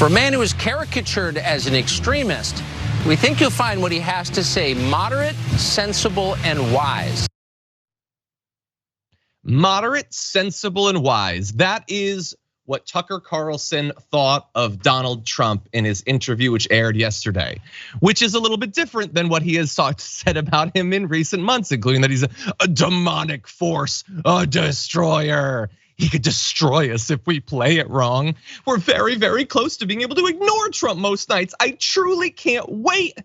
For a man who is caricatured as an extremist, we think you'll find what he has to say moderate, sensible, and wise. Moderate, sensible, and wise. That is what Tucker Carlson thought of Donald Trump in his interview, which aired yesterday, which is a little bit different than what he has said about him in recent months, including that he's a demonic force, a destroyer. He could destroy us if we play it wrong. We're very, very close to being able to ignore Trump most nights. I truly can't wait.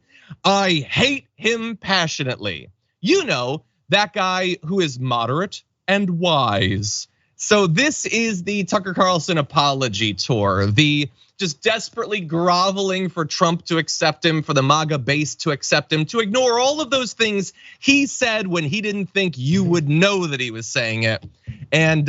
I hate him passionately. You know, that guy who is moderate and wise. So this is the Tucker Carlson apology tour, the just desperately groveling for Trump to accept him, for the MAGA base to accept him, to ignore all of those things he said when he didn't think you would know that he was saying it. And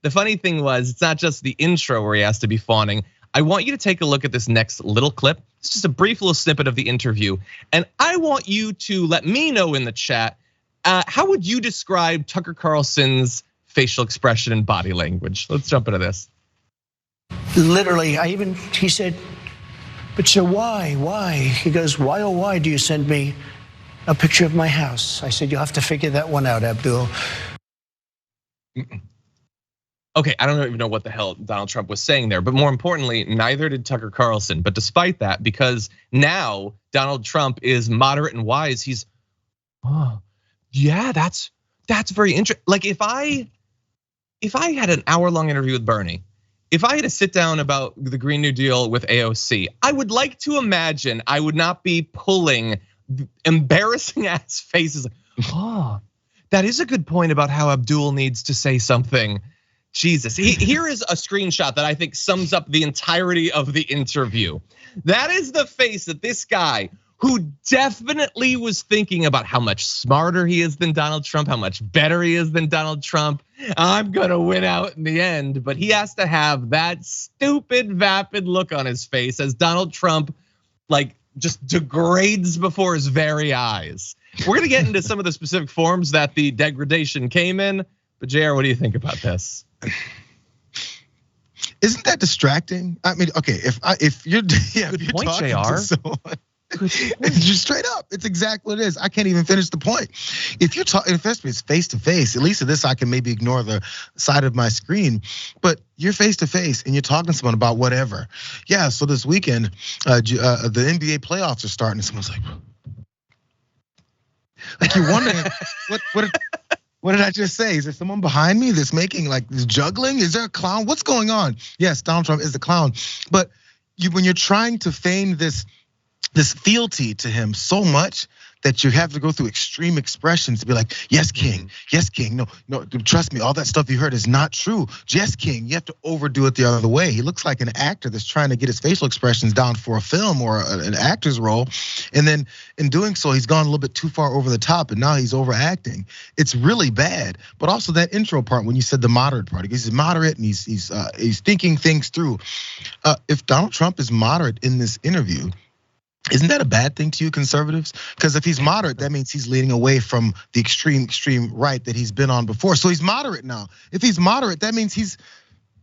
the funny thing was, it's not just the intro where he has to be fawning. I want you to take a look at this next little clip. It's just a brief little snippet of the interview. And I want you to let me know in the chat, how would you describe Tucker Carlson's facial expression and body language? Let's jump into this. Literally, he said, but so why? He goes, why oh why do you send me a picture of my house? I said, you'll have to figure that one out, Abdul. Okay, I don't even know what the hell Donald Trump was saying there, but more importantly, neither did Tucker Carlson. But despite that, because now Donald Trump is moderate and wise, he's, oh, yeah, that's very interesting. Like if I had an hour-long interview with Bernie, if I had to sit down about the Green New Deal with AOC, I would like to imagine I would not be pulling embarrassing ass faces. Oh, that is a good point about how Abdul needs to say something. Jesus, here is a screenshot that I think sums up the entirety of the interview. That is the face that this guy, who definitely was thinking about how much smarter he is than Donald Trump, how much better he is than Donald Trump. I'm gonna win out in the end, but he has to have that stupid, vapid look on his face as Donald Trump like just degrades before his very eyes. We're gonna get into some of the specific forms that the degradation came in, but JR, what do you think about this? Isn't that distracting? I mean, okay, if you're Good point, talking JR. to someone, it's just straight up. It's exactly what it is. I can't even finish the point. If you're talking, if it's face to face, at least at this I can maybe ignore the side of my screen. But you're face to face and you're talking to someone about whatever. Yeah. So this weekend, the NBA playoffs are starting, and someone's like you're wondering what did I just say? Is there someone behind me that's making like this juggling? Is there a clown? What's going on? Yes, Donald Trump is the clown. But when you're trying to feign this fealty to him so much that you have to go through extreme expressions to be like, yes, King, yes, King. No, trust me, all that stuff you heard is not true. Yes, King, you have to overdo it the other way. He looks like an actor that's trying to get his facial expressions down for a film or an actor's role. And then in doing so, he's gone a little bit too far over the top and now he's overacting. It's really bad. But also that intro part when you said the moderate part, he's moderate and he's thinking things through. If Donald Trump is moderate in this interview, isn't that a bad thing to you conservatives? Because if he's moderate, that means he's leaning away from the extreme right that he's been on before. So he's moderate now. If he's moderate, that means he's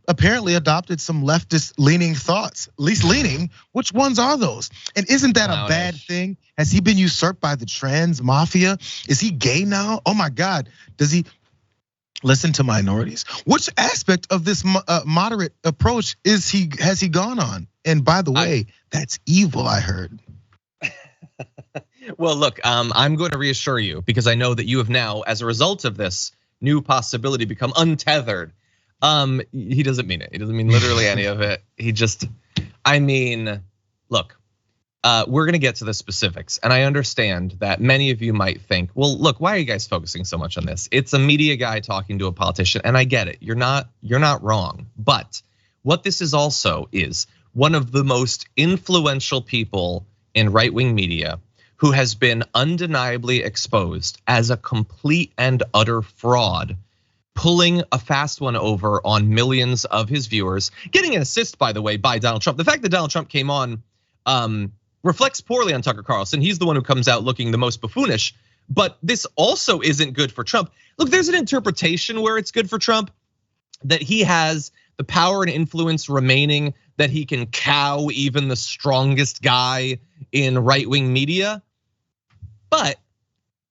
apparently adopted some leftist leaning thoughts, at least leaning. Which ones are those? And isn't that a bad thing? Has he been usurped by the trans mafia? Is he gay now? Oh my God, does he listen to minorities? Which aspect of this moderate approach has he gone on? And by the way, that's evil, I heard. Well, look, I'm going to reassure you because I know that you have now, as a result of this new possibility, become untethered. He doesn't mean it. He doesn't mean literally any of it. He just, I mean, look, we're gonna get to the specifics. And I understand that many of you might think, well, look, why are you guys focusing so much on this? It's a media guy talking to a politician, and I get it. You're not wrong. But what this is also is one of the most influential people in right-wing media who has been undeniably exposed as a complete and utter fraud, pulling a fast one over on millions of his viewers, getting an assist, by the way, by Donald Trump. The fact that Donald Trump came on reflects poorly on Tucker Carlson. He's the one who comes out looking the most buffoonish, but this also isn't good for Trump. Look, there's an interpretation where it's good for Trump, that he has the power and influence remaining that he can cow even the strongest guy in right-wing media. But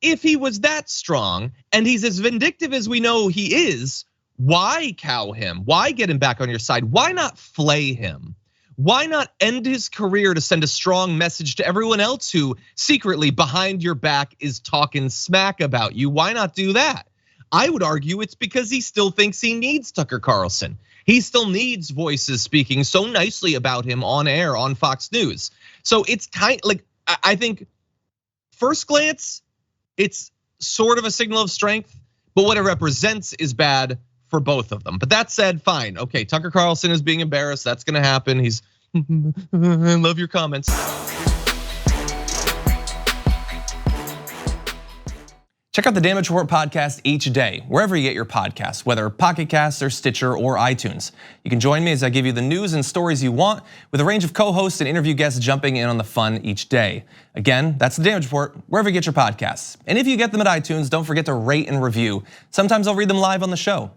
if he was that strong and he's as vindictive as we know he is, why cow him? Why get him back on your side? Why not flay him? Why not end his career to send a strong message to everyone else who secretly behind your back is talking smack about you? Why not do that? I would argue it's because he still thinks he needs Tucker Carlson. He still needs voices speaking so nicely about him on air on Fox News. So it's kind of like, I think first glance, it's sort of a signal of strength, but what it represents is bad for both of them. But that said, fine. Okay, Tucker Carlson is being embarrassed. That's gonna happen. He's, I love your comments. Check out the Damage Report podcast each day, wherever you get your podcasts, whether Pocket Casts or Stitcher or iTunes. You can join me as I give you the news and stories you want, with a range of co-hosts and interview guests jumping in on the fun each day. Again, that's the Damage Report, wherever you get your podcasts. And if you get them at iTunes, don't forget to rate and review. Sometimes I'll read them live on the show.